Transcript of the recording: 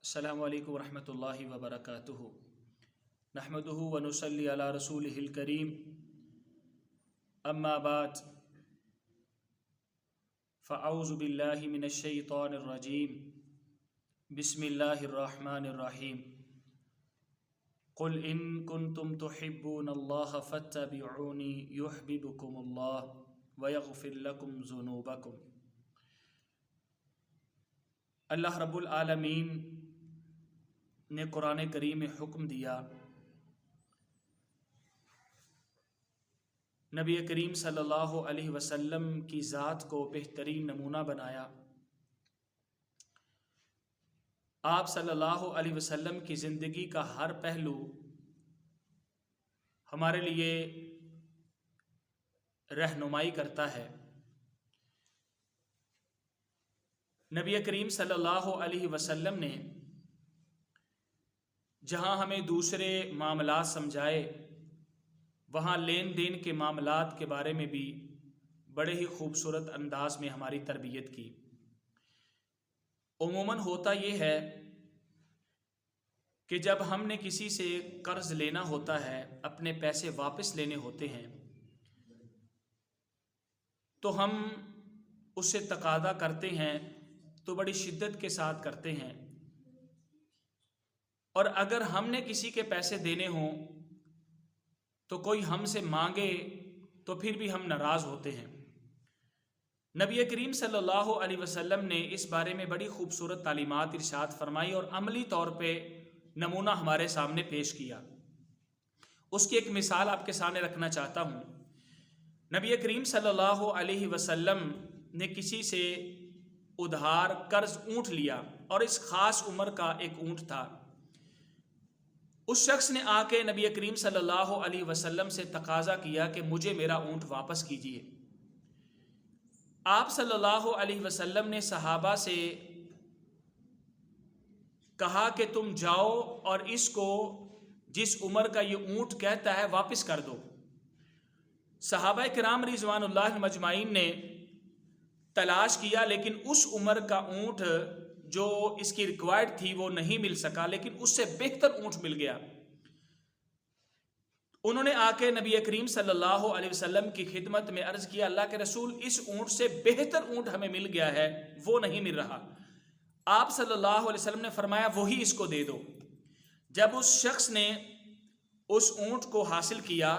السلام علیکم ورحمۃ اللہ وبرکاتہ۔ نحمدہ ونصلی علی رسولہ الکریم، اما بعد فاعوذ باللہ من الشیطان الرجیم، بسم اللہ الرحمن الرحیم۔ قل ان کنتم تحبون اللہ فاتبعونی یحببکم اللہ ویغفر لکم ذنوبکم۔ اللہ رب العالمین نے قرآن کریم میں حکم دیا، نبی کریم صلی اللہ علیہ وسلم کی ذات کو بہترین نمونہ بنایا۔ آپ صلی اللہ علیہ وسلم کی زندگی کا ہر پہلو ہمارے لیے رہنمائی کرتا ہے۔ نبی کریم صلی اللہ علیہ وسلم نے جہاں ہمیں دوسرے معاملات سمجھائے، وہاں لین دین کے معاملات کے بارے میں بھی بڑے ہی خوبصورت انداز میں ہماری تربیت کی۔ عموماً ہوتا یہ ہے کہ جب ہم نے کسی سے قرض لینا ہوتا ہے، اپنے پیسے واپس لینے ہوتے ہیں، تو ہم اس سے تقاضا کرتے ہیں تو بڑی شدت کے ساتھ کرتے ہیں، اور اگر ہم نے کسی کے پیسے دینے ہوں تو کوئی ہم سے مانگے تو پھر بھی ہم ناراض ہوتے ہیں۔ نبی کریم صلی اللہ علیہ وسلم نے اس بارے میں بڑی خوبصورت تعلیمات ارشاد فرمائی اور عملی طور پہ نمونہ ہمارے سامنے پیش کیا۔ اس کی ایک مثال آپ کے سامنے رکھنا چاہتا ہوں۔ نبی کریم صلی اللہ علیہ وسلم نے کسی سے ادھار قرض اونٹ لیا، اور اس خاص عمر کا ایک اونٹ تھا۔ اس شخص نے آ کے نبی کریم صلی اللہ علیہ وسلم سے تقاضا کیا کہ مجھے میرا اونٹ واپس کیجیے۔ آپ صلی اللہ علیہ وسلم نے صحابہ سے کہا کہ تم جاؤ اور اس کو جس عمر کا یہ اونٹ کہتا ہے واپس کر دو۔ صحابہ کرام رضوان اللہ مجمعین نے تلاش کیا، لیکن اس عمر کا اونٹ جو اس کی ریکوائرڈ تھی وہ نہیں مل سکا، لیکن اس سے بہتر اونٹ مل گیا۔ انہوں نے آ کے نبی کریم صلی اللہ علیہ وسلم کی خدمت میں عرض کیا، اللہ کے رسول، اس اونٹ سے بہتر اونٹ ہمیں مل گیا ہے، وہ نہیں مل رہا۔ آپ صلی اللہ علیہ وسلم نے فرمایا وہی اس کو دے دو۔ جب اس شخص نے اس اونٹ کو حاصل کیا